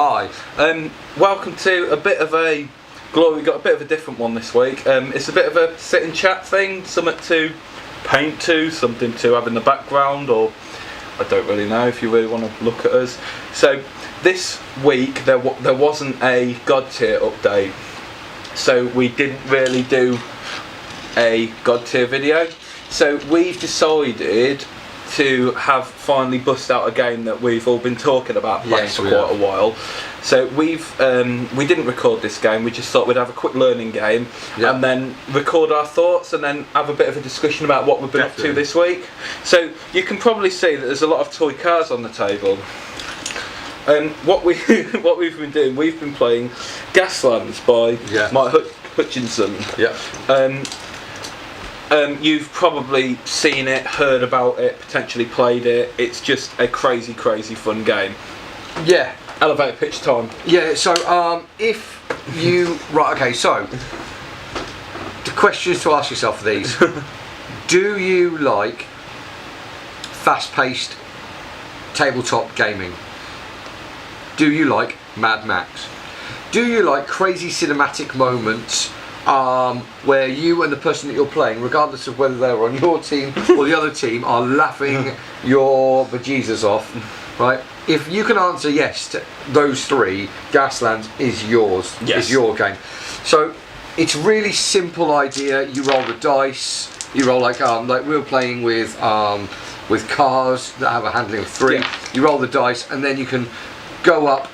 Hi. Welcome to a bit of a Glory. We've got a bit of a different one this week. It's a bit of a sit and chat thing, something to paint to, something to have in the background, or I don't really know if you really want to look at us. So this week there wasn't a Godtear update, so we didn't really do a Godtear video. So we've decided to have finally bust out a game that we've all been talking about playing for quite a while. So we didn't record this game, we just thought we'd have a quick learning game and then record our thoughts and then have a bit of a discussion about what we've been up to this week. So you can probably see that there's a lot of toy cars on the table. What we've been doing, we've been playing Gaslands by Mike Hutchinson. You've probably seen it, heard about it, potentially played it. It's just a crazy fun game. Yeah. Elevator pitch time. Yeah, so if you... Right, okay, so the questions to ask yourself for these. Do you like fast-paced tabletop gaming? Do you like Mad Max? Do you like crazy cinematic moments where you and the person that you're playing, regardless of whether they're on your team or the other team, are laughing your bejesus off, right? If you can answer yes to those three, Gaslands is yours, is your game. So it's really simple idea. You roll the dice, you roll like we were playing with cars that have a handling of 3. You roll the dice and then you can go up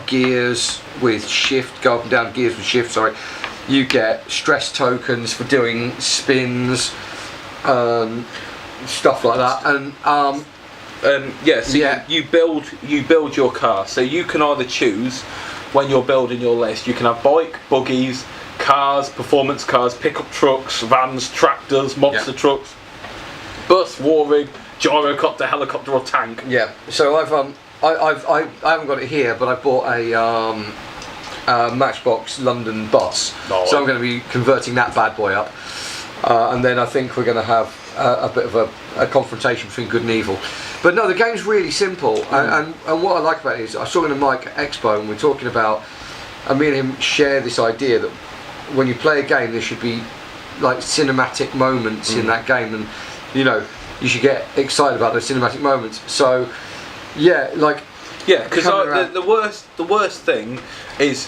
gears with shift, go up and down gears with shift, sorry. You get stress tokens for doing spins, stuff like that, and you build your car. So you can either choose when you're building your list. You can have bike, buggies, cars, performance cars, pickup trucks, vans, tractors, monster trucks, bus, war rig, gyrocopter, helicopter, or tank. Yeah. So I haven't got it here, but I bought a Matchbox London bus, so I'm going to be converting that bad boy up, and then I think we're going to have a bit of a confrontation between good and evil. But no, the game's really simple, and what I like about it is I saw in a Mike Expo and we're talking about, and me and him share this idea that when you play a game there should be like cinematic moments in that game, and you know you should get excited about those cinematic moments. So because the worst thing is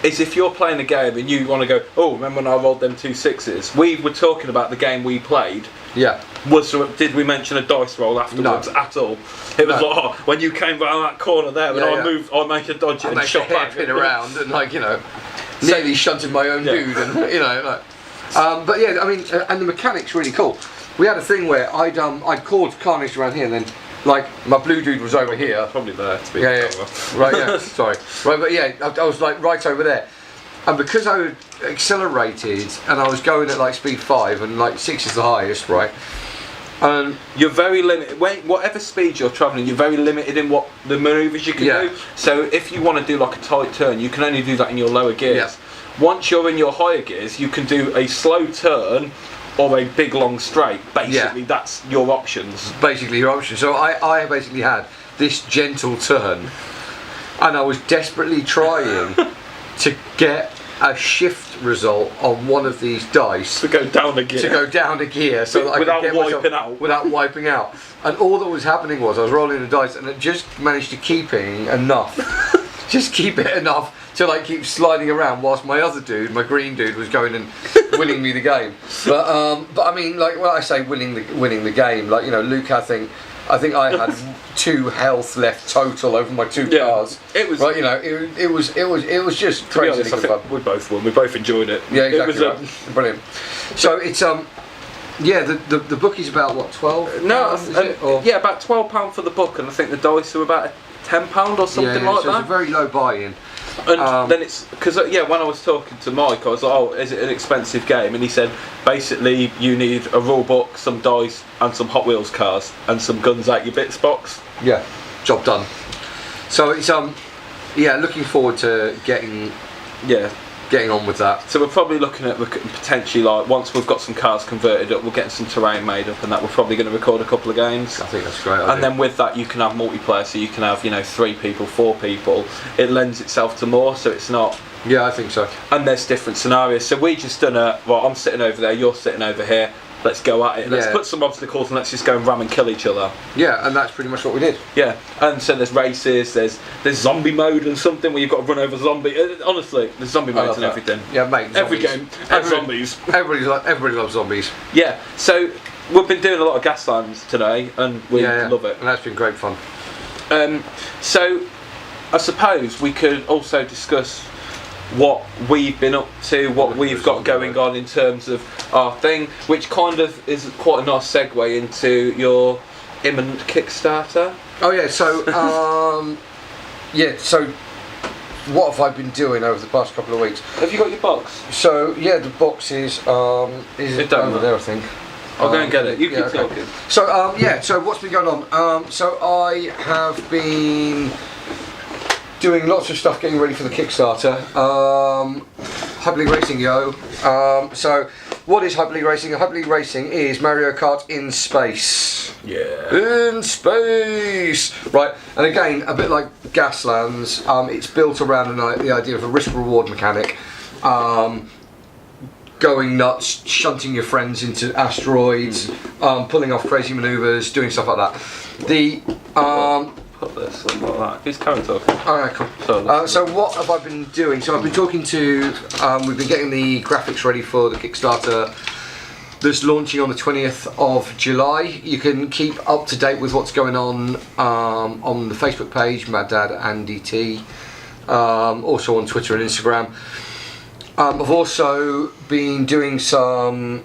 if you're playing a game and you want to go, oh, remember when I rolled them 2 6s? We were talking about the game we played. Yeah. Did we mention a dice roll afterwards at all? It was like, when you came round that corner there, when I moved, I made a dodge and shot back. Hairpin around and nearly shunted my own dude, and but yeah, I mean, and the mechanic's really cool. We had a thing where I'd called Carnage around here, and then my blue dude was over here. Probably there to be sorry. Right, but I was like right over there. And because I accelerated and I was going at like speed 5 and like 6 is the highest, right? You're very limited. Whatever speed you're travelling, you're very limited in what the manoeuvres you can do. So if you want to do like a tight turn, you can only do that in your lower gears. Once you're in your higher gears, you can do a slow turn or a big long straight. Basically, that's your options. Basically, your options. So I basically had this gentle turn, and I was desperately trying to get a shift result on one of these dice to go down a gear. So that I could get without wiping out. And all that was happening was I was rolling the dice, and it just managed to keep it enough, to like keep sliding around whilst my other dude, my green dude, was going and winning me the game. But I mean, like when I say winning the game, like Luke, I think I had 2 health left total over my 2 cars. It was right, it was just crazy. Fun. We both won. We both enjoyed it. Yeah, exactly. It was brilliant. So it's the book is about what, 12? No, about £12 for the book, and I think the dice are about £10 or something like that. It's a very low buy-in. And then it's because when I was talking to Mike, I was like, oh, is it an expensive game? And he said basically you need a rule book, some dice, and some Hot Wheels cars, and some guns out your bits box. Yeah, job done. So it's looking forward to getting getting on with that. So we're probably looking at potentially, like, once we've got some cars converted up, we're getting some terrain made up, and that we're probably going to record a couple of games. I think that's a great idea. And then with that, you can have multiplayer, so you can have 3 people, 4 people. It lends itself to more, so it's not. Yeah, I think so. And there's different scenarios. So we just done I'm sitting over there, you're sitting over here. Let's go at it. Let's put some obstacles and let's just go and ram and kill each other. Yeah, and that's pretty much what we did. Yeah, and so there's races, there's zombie mode and something where you've got to run over zombie. Honestly, there's zombie modes and everything. Yeah, mate. Every game has zombies. Everybody loves zombies. Yeah, so we've been doing a lot of Gaslands today, and we love it. And that's been great fun. So I suppose we could also discuss what we've been up to, what we've got going on in terms of our thing, which kind of is quite a nice segue into your imminent Kickstarter. Oh yeah, so so what have I been doing over the past couple of weeks? Have you got your box? So yeah, the box is over there, I think. I'll go and get it. You keep talking. So so what's been going on? So I have been doing lots of stuff getting ready for the Kickstarter. Hyperleague Racing, yo. So what is Hyperleague Racing? Hyperleague Racing is Mario Kart in space. Yeah. In space! Right, and again, a bit like Gaslands, it's built around the idea of a risk-reward mechanic. Going nuts, shunting your friends into asteroids, pulling off crazy manoeuvres, doing stuff like that. Put this like that. Who's Karen talking? Alright, cool. So what have I been doing? So I've been talking to, we've been getting the graphics ready for the Kickstarter that's launching on the 20th of July. You can keep up to date with what's going on the Facebook page, Mad Dad Andy T, also on Twitter and Instagram. I've also been doing some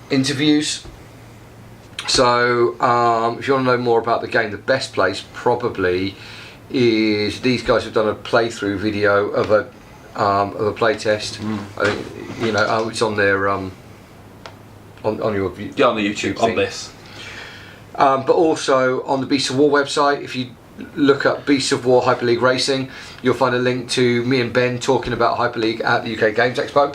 interviews. So if you want to know more about the game, the best place probably is these guys have done a playthrough video of a playtest. I think it's on their on your on the YouTube thing. on this. But also on the Beasts of War website, if you look up Beasts of War Hyperleague Racing, you'll find a link to me and Ben talking about Hyperleague at the UK Games Expo.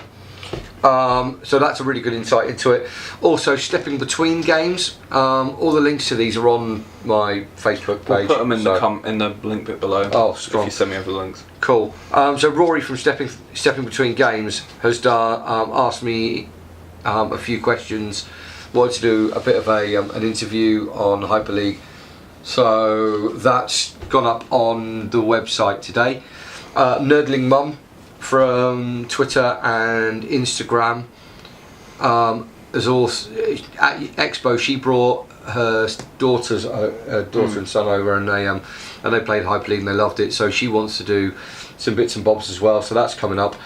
So that's a really good insight into it. Also, stepping between games. All the links to these are on my Facebook page. We'll put them in the link bit below. Oh, strong. If you send me over the links. Cool. So Rory from Stepping Between Games has asked me a few questions. Wanted to do a bit of an interview on Hyperleague. So that's gone up on the website today. Nerdling Mum from Twitter and Instagram as also at Expo. She brought her daughter and son over, and they played Hyperleague and they loved it. So she wants to do some bits and bobs as well. So that's coming up.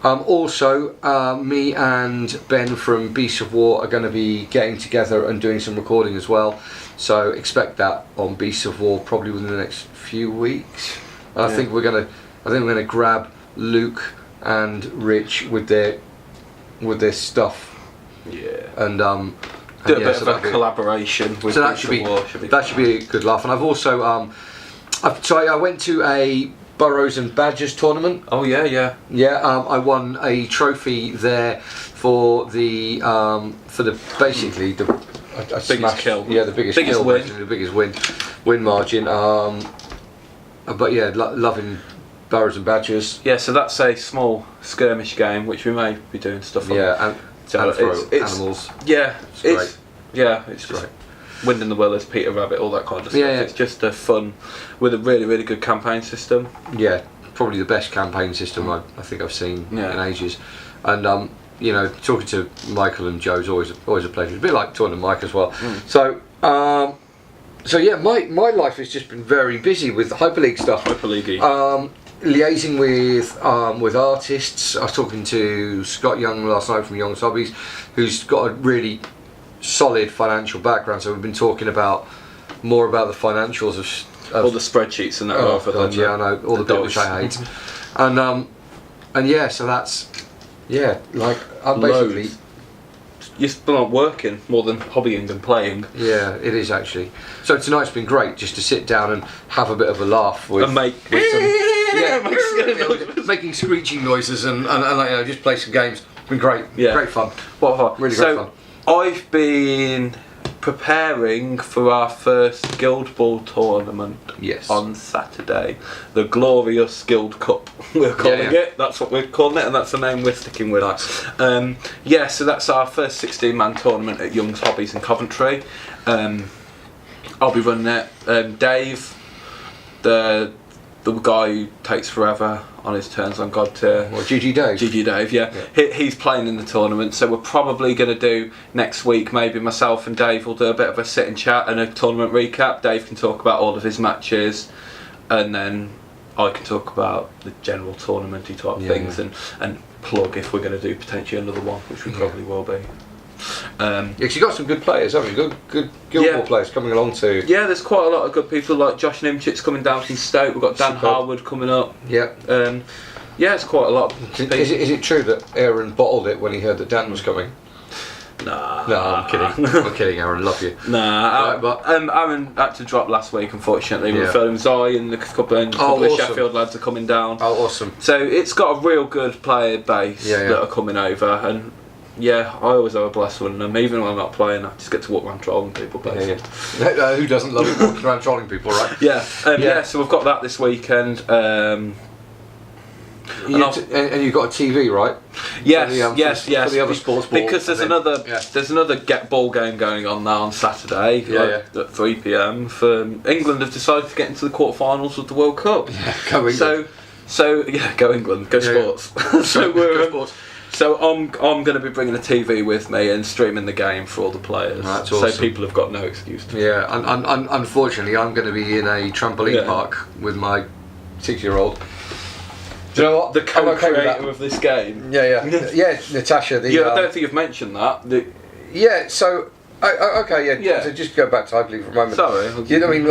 Also, me and Ben from Beasts of War are going to be getting together and doing some recording as well. So expect that on Beasts of War probably within the next few weeks. I think we're gonna grab Luke and Rich with their stuff. Yeah. And do a bit of a collaboration with Beasts of War. That should be a good laugh. And I've also I went to a Burrows and Badgers tournament. Oh yeah. I won a trophy there for the basically the biggest kill. Yeah, the biggest kill, win. The biggest win margin. But yeah, loving Burrows and Badgers. Yeah, so that's a small skirmish game which we may be doing stuff on. Yeah, and animals. Yeah, it's it's great. Wind in the Willows, Peter Rabbit, all that kind of stuff. Yeah. It's just a fun with a really, really good campaign system. Yeah, probably the best campaign system I think I've seen in ages. And talking to Michael and Joe is always a pleasure. It's a bit like talking to Mike as well. So yeah, my life has just been very busy with Hyperleague stuff. Hyperleague. Liaising with artists. I was talking to Scott Young last night from Young's Hobbies, who's got a really solid financial background. So we've been talking more about the financials of all the spreadsheets and that. I know all the bit which I hate. And yeah, so that's like I'm basically. You're still not working more than hobbying and playing. Yeah, it is actually. So tonight's been great just to sit down and have a bit of a laugh with and make some making screeching noises and just play some games. It's been great. Yeah. Great fun. What fun. Really great fun. I've been preparing for our first Guild Ball tournament on Saturday. The glorious Guild Cup, we're calling it. That's what we're calling it, and that's the name we're sticking with. Nice. So that's our first 16-man tournament at Young's Hobbies in Coventry. I'll be running it. Dave, the guy who takes forever on his turns on Godtear. Well, GG Dave. GG Dave, yeah. He's playing in the tournament, so we're probably going to do next week, maybe myself and Dave will do a bit of a sit and chat and a tournament recap. Dave can talk about all of his matches, and then I can talk about the general tournamenty type things and plug if we're going to do potentially another one, which we probably will be. Because you've got some good players, haven't you? Good Guild Ball players coming along too. Yeah, there's quite a lot of good people, like Josh Nimchit's coming down from Stoke. We've got Dan Harwood coming up. Yeah. It's quite a lot. Is it true that Aaron bottled it when he heard that Dan was coming? Nah. No, I'm kidding. I'm kidding, Aaron. Love you. Nah. Aaron had to drop last week, unfortunately. We're filming Zai and a couple of Sheffield lads are coming down. Oh, awesome. So it's got a real good player base that are coming over, and I always have a blast winning them. Even when I'm not playing, I just get to walk around trolling people. Who doesn't love walking around trolling people, right? So we've got that this weekend. And you've got a TV, right? Yes. For the other sports ball. Because there's another get ball game going on now on Saturday at 3 p.m. For England have decided to get into the quarterfinals of the World Cup. Yeah, go England. Go England, go Sports. Go Sports. So I'm going to be bringing a TV with me and streaming the game for all the players. That's awesome. So people have got no excuse to. Yeah, unfortunately, I'm going to be in a trampoline park with my 6-year-old. Do you know what? The co-creator of this game. Yeah, Natasha. I don't think you've mentioned that. So So just go back to Hyperleague for a moment. Sorry. You know, I mean,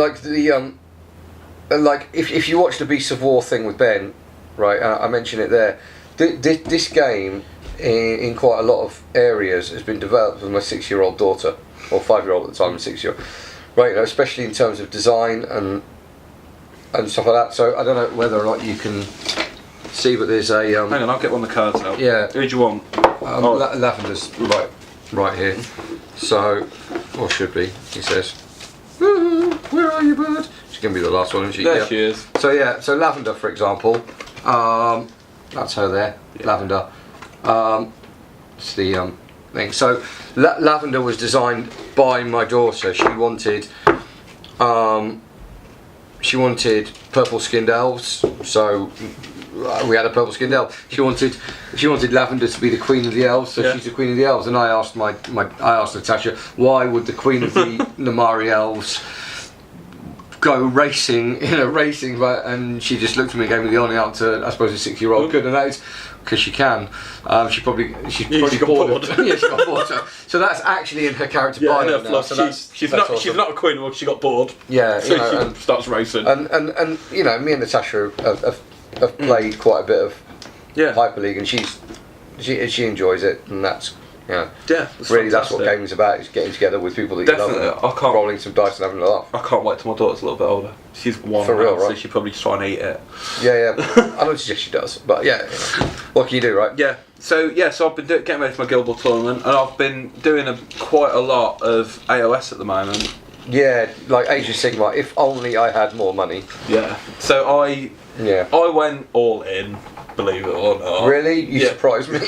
like if you watch the Beasts of War thing with Ben, right? I mentioned it there. This game, in quite a lot of areas, has been developed with my 6-year-old daughter, or 5-year-old at the time, and 6-year-old, right? Especially in terms of design and stuff like that. So I don't know whether or not you can see, but there's a. Hang on, I'll get one of the cards out. Yeah. Who do you want? Lavender's right here. So, or should be. He says, "Where are you, bird?" She's gonna be the last one, isn't she? There she is. So Lavender, for example. That's her there, Lavender. It's the thing. So Lavender was designed by my daughter. She wanted purple skinned elves. So we had a purple skinned elf. She wanted Lavender to be the queen of the elves. So she's the queen of the elves. And I asked I asked Natasha, why would the queen of the Namari elves go racing, and she just looked at me and gave me the only answer I suppose a 6-year-old could, and that is because she can. She's probably got bored. Yeah, she got bored. So that's actually in her character bio now. So she's not a queen, well, she got bored. Yeah, so she starts racing. And you know, me and Natasha have played quite a bit of Hyperleague, and she enjoys it, and that's. Really, that's what gaming's about, is getting together with people that you love and rolling some dice and having a laugh. I can't wait till my daughter's a little bit older. She's one for real, right? So she'll probably try and eat it. Yeah. I don't suggest she does, but what can you do, right? Yeah. So I've been getting ready for my Guild Ball tournament, and I've been doing quite a lot of AOS at the moment. Yeah, like Age of Sigma. If only I had more money. Yeah. So I went all in, believe it or not. Really? You surprised me.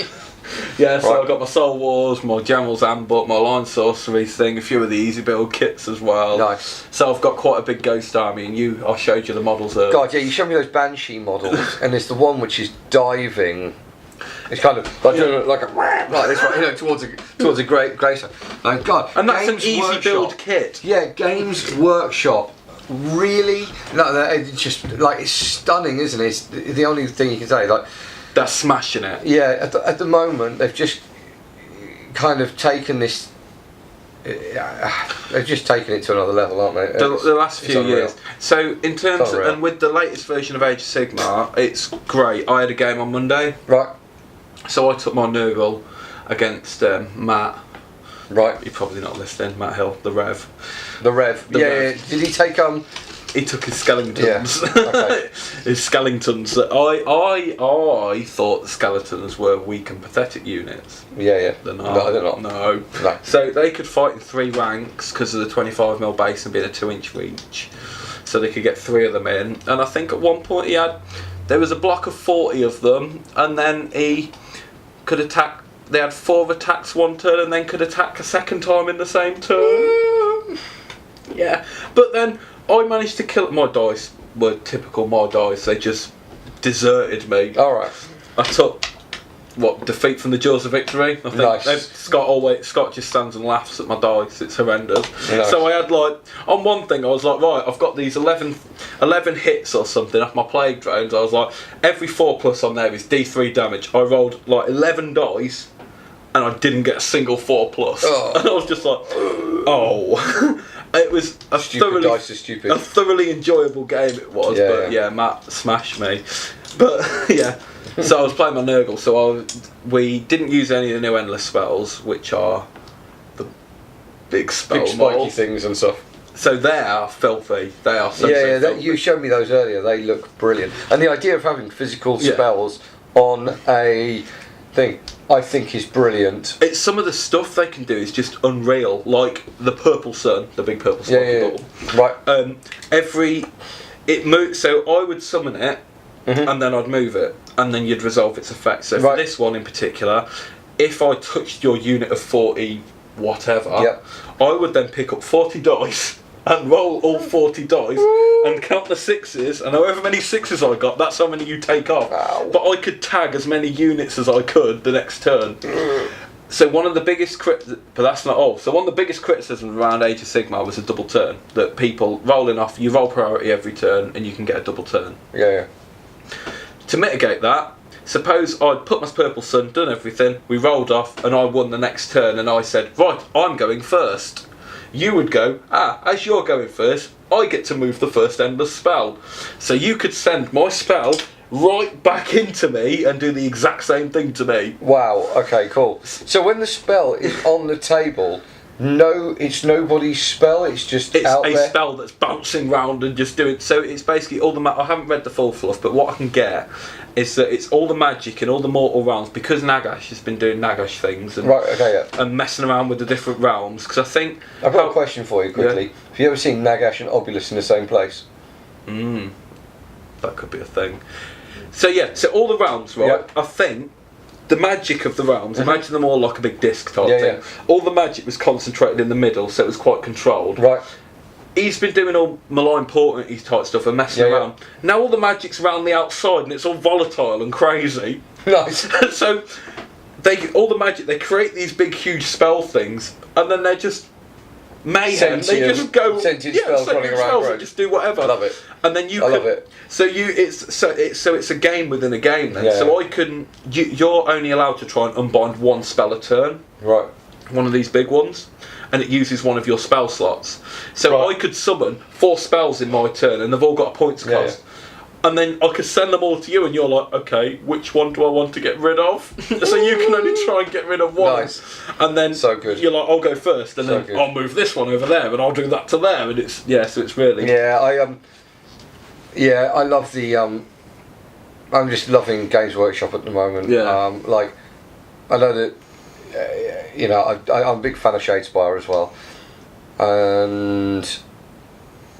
Yeah, so I've got my Soul Wars, my Jamal's Handbook, my Line Sorceries thing, a few of the easy build kits as well. Nice. So I've got quite a big ghost army, and I showed you the models earlier. God, yeah, you showed me those Banshee models, and there's the one which is diving. It's kind of like doing like this, right, towards a great gracer. Oh God! And that's an easy build kit. Yeah, Games Workshop. Really? No, it's just like it's stunning, isn't it? It's the only thing you can say. Like. They're smashing it. Yeah, at the moment they've just kind of taken this. They've just taken it to another level, aren't they? The last few years. So in terms and with the latest version of Age of Sigmar, it's great. I had a game on Monday. Right. So I took my Nurgle against Matt. Right. You're probably not listening, Matt Hill, the Rev. The Rev. Yeah. Did he take He took his skeletons. Yeah. Okay. His skeletons. I thought the skeletons were weak and pathetic units. Yeah. They're not. No, they're not. No. No. So they could fight in 3 ranks because of the 25mm base and being a 2-inch reach. So they could get 3 of them in. And I think at one point there was a block of 40 of them, and then he could attack. They had 4 attacks one turn, and then could attack a second time in the same turn. Yeah, but then I managed to kill. My dice were typical. My dice, they just deserted me. All right. I took defeat from the jaws of victory. I think Nice. Scott just stands and laughs at my dice. It's horrendous. Nice. So I had on one thing I was like, right, I've got these 11 hits or something off my plague drones. I was like, every 4+ on there is D3 damage. I rolled 11 dice, and I didn't get a single 4+. Oh. And I was just like, oh. It was a thoroughly enjoyable game it was, but yeah, Matt smashed me. But yeah, so I was playing my Nurgle, so we didn't use any of the new endless spells, which are the big spiky things and stuff. So they are filthy. They are so filthy. You showed me those earlier. They look brilliant. And the idea of having physical spells on a thing, I think, is brilliant. It's some of the stuff they can do is just unreal, like the purple sun, the big purple spiky ball. Right. So I would summon it, and then I'd move it, and then you'd resolve its effect. So for this one in particular, if I touched your unit of 40 whatever, I would then pick up 40 dice and roll all 40 dice and count the 6s, and however many 6s I got, that's how many you take off. Ow. But I could tag as many units as I could the next turn. So one of the biggest but that's not all. So one of the biggest criticisms around Age of Sigmar was a double turn. That people rolling off, you roll priority every turn and you can get a double turn. Yeah. To mitigate that, suppose I'd put my purple sun, done everything, we rolled off, and I won the next turn, and I said, right, I'm going first. You would go, as you're going first, I get to move the first endless spell. So you could send my spell right back into me and do the exact same thing to me. Wow, okay, cool. So when the spell is on the table, it's nobody's spell, it's out there? It's a spell that's bouncing round and just doing... So it's basically all the... I haven't read the full fluff, but what I can get is that it's all the magic and all the mortal realms, because Nagash has been doing Nagash things and, and messing around with the different realms, because I think... I've got a question for you quickly. Have you ever seen Nagash and Obulus in the same place? That could be a thing. So so all the realms, right? I think the magic of the realms, imagine them all like a big disc type thing. All the magic was concentrated in the middle, so it was quite controlled. Right. He's been doing all malign portent type stuff and messing around. Now all the magic's around the outside and it's all volatile and crazy. Nice. So all the magic, they create these big huge spell things, and then they're just mayhem. They just go spells running around, and just do whatever. I love it. And then you love it. So it's a game within a game then. So you're only allowed to try and unbind one spell a turn. Right. One of these big ones, and it uses one of your spell slots. So I could summon 4 spells in my turn, and they've all got a points cost. And then I could send them all to you, and you're like, okay, which one do I want to get rid of? So you can only try and get rid of one. Nice. And then you're like, I'll go first, and then I'll move this one over there, and I'll do that to there, and it's so it's really I love the I'm just loving Games Workshop at the moment. I know that I'm a big fan of Shadespire as well, and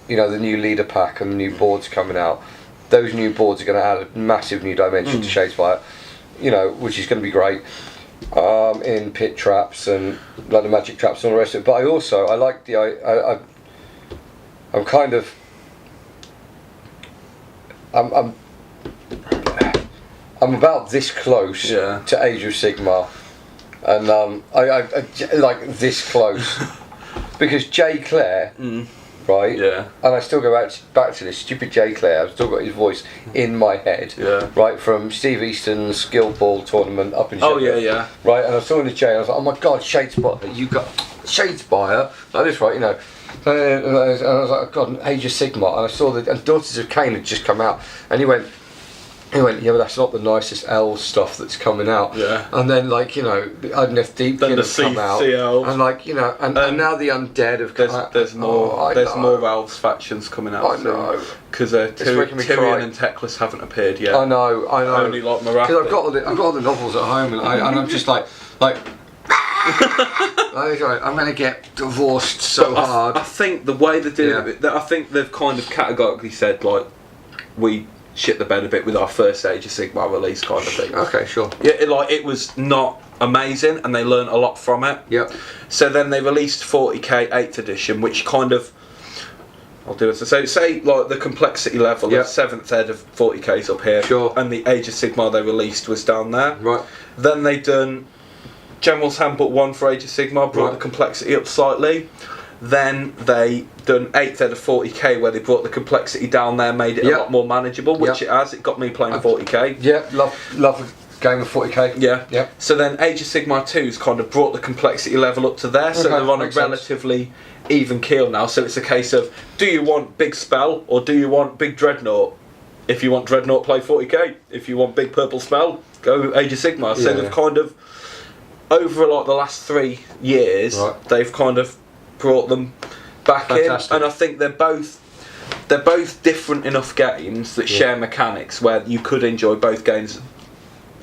the new leader pack and the new boards coming out. Those new boards are going to add a massive new dimension to Shadespire, which is going to be great. In pit traps and like the magic traps and all the rest of it. But I like the I'm about this close to Age of Sigmar, and I like this close because J. Clare, right? Yeah. And I still go back to this stupid J. Clare. I've still got his voice in my head. Yeah. Right, from Steve Easton's Guild Ball tournament up in Sheffield. Oh yeah. Right, and I saw in the J. I was like, oh my God, Shadespire! You got Shadespire like this, right? And I was like, God, Age of Sigmar, and I saw and Daughters of Cain had just come out, and he went, He went, yeah, but that's not the nicest L stuff that's coming out. Yeah. And then, like, you know, the Udneth Deepkin have come out. CL. And, like, you know, and now the Undead have come out. There's more Elves factions coming out. I know. Because Tyrion and Teclis haven't appeared yet. I know. Only like Marathi. Because I've got all the novels at home, and I'm just like. I'm going to get divorced so hard. I think the way they're doing it, I think they've kind of categorically said, like, we shit the bed a bit with our first Age of Sigmar release kind of thing. Okay, sure. Yeah, it was not amazing, and they learned a lot from it. Yep. So then they released 40k 8th edition, which kind of, I'll do it. So say like the complexity level of 7th ed of 40k's up here, sure, and the Age of Sigmar they released was down there. Right. Then they done General's Handbook 1 for Age of Sigmar, brought the complexity up slightly. Then they done 8th ed of 40k where they brought the complexity down there, made it a lot more manageable, which it has. It got me playing 40k. Yeah, love a game of 40k. Yeah. So then Age of Sigmar 2's kind of brought the complexity level up to there, so they're on a relatively even keel now. So it's a case of, do you want big spell or do you want big dreadnought? If you want dreadnought, play 40k. If you want big purple spell, go Age of Sigmar. So they've kind of, over like the last 3 years, they've kind of brought them back in, and I think they're both different enough games that share mechanics where you could enjoy both games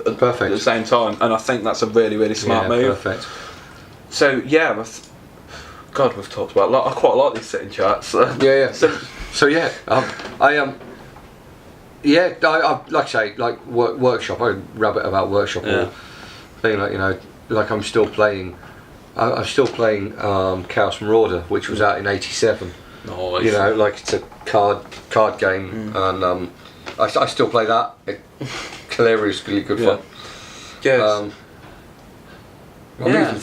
at the same time, and I think that's a really, really smart move. Perfect. So God, we've talked about a lot. I quite like these sitting chats. I like I say, like workshop. I rabbit about workshop or thing, like, you know, like I'm still playing Chaos Marauder, which was out in '87. Nice. You know, like it's a card game, and I still play that. Hilariously good fun. Yes.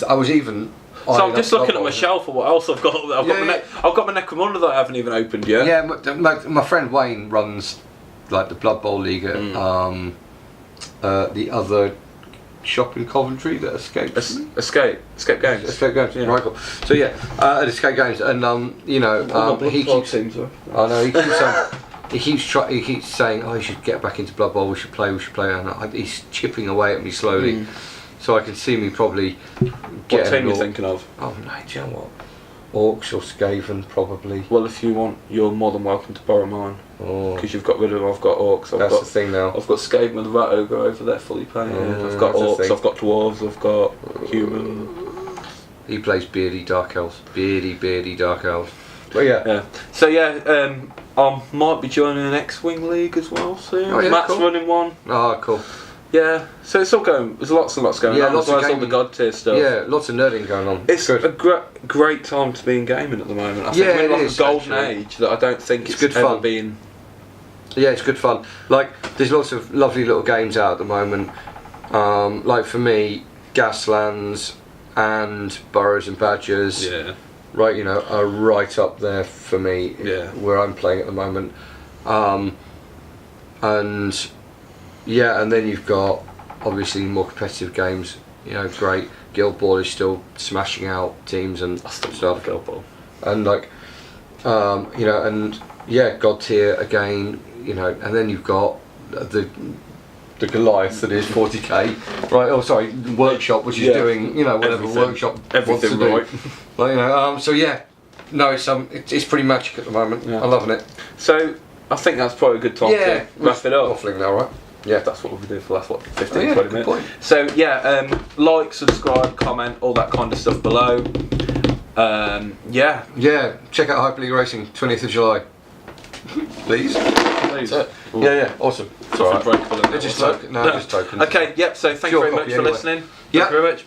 I was even. So I'm just looking at my shelf for what else I've got. I've got my Necromunda that I haven't even opened yet. Yeah, my friend Wayne runs like the Blood Bowl League at the other shop in Coventry that Escape Games. Escape Games. Yeah. Right, cool. So at Escape Games, and he keeps. I know he keeps saying, "Oh, you should get back into Blood Bowl. We should play." And he's chipping away at me slowly, so I can see me probably. What team are you thinking of? Oh no, do you know what? Orcs or Skaven, probably. Well, if you want, you're more than welcome to borrow mine. Because you've got rid of. I've got Orcs. That's the thing now. I've got Skaven with the Rat Ogre over there, fully painted. I've got Orcs. I've got Dwarves. I've got Human. He plays beardy Dark Elves. Beardy Dark Elves. But yeah. So I might be joining an X-Wing League as well soon. Matt's running one. Oh, cool. Yeah, so it's all going. There's lots and lots going on. As well as all the Godtear stuff. Yeah, lots of nerding going on. It's a great time to be in gaming at the moment. I think we're in like a golden age that I don't think it's good ever fun. been. Yeah, it's good fun. Like, there's lots of lovely little games out at the moment. Like for me, Gaslands and Burrows and Badgers. Yeah. Right, you know, are right up there for me. Yeah. Where I'm playing at the moment. And then you've got obviously more competitive games. You know, great. Guild Ball is still smashing out teams and stuff. Guild Ball. And Godtear again. You know, and then you've got the Goliath that is 40k. Right. Oh, sorry, Workshop, which is doing whatever everything. Workshop Everything wants to right. do. Well, it's pretty magic at the moment. Yeah. I'm loving it. So I think that's probably a good time to wrap it up. Waffling now, right? Yeah, that's what we've been doing for the last 15, 20 minutes. Point. So like, subscribe, comment, all that kind of stuff below. Check out Hyperleague Racing, 20th of July. Please. Yeah, awesome. It's all right. Just token. Okay, so thank you very much for listening. Thank you very much.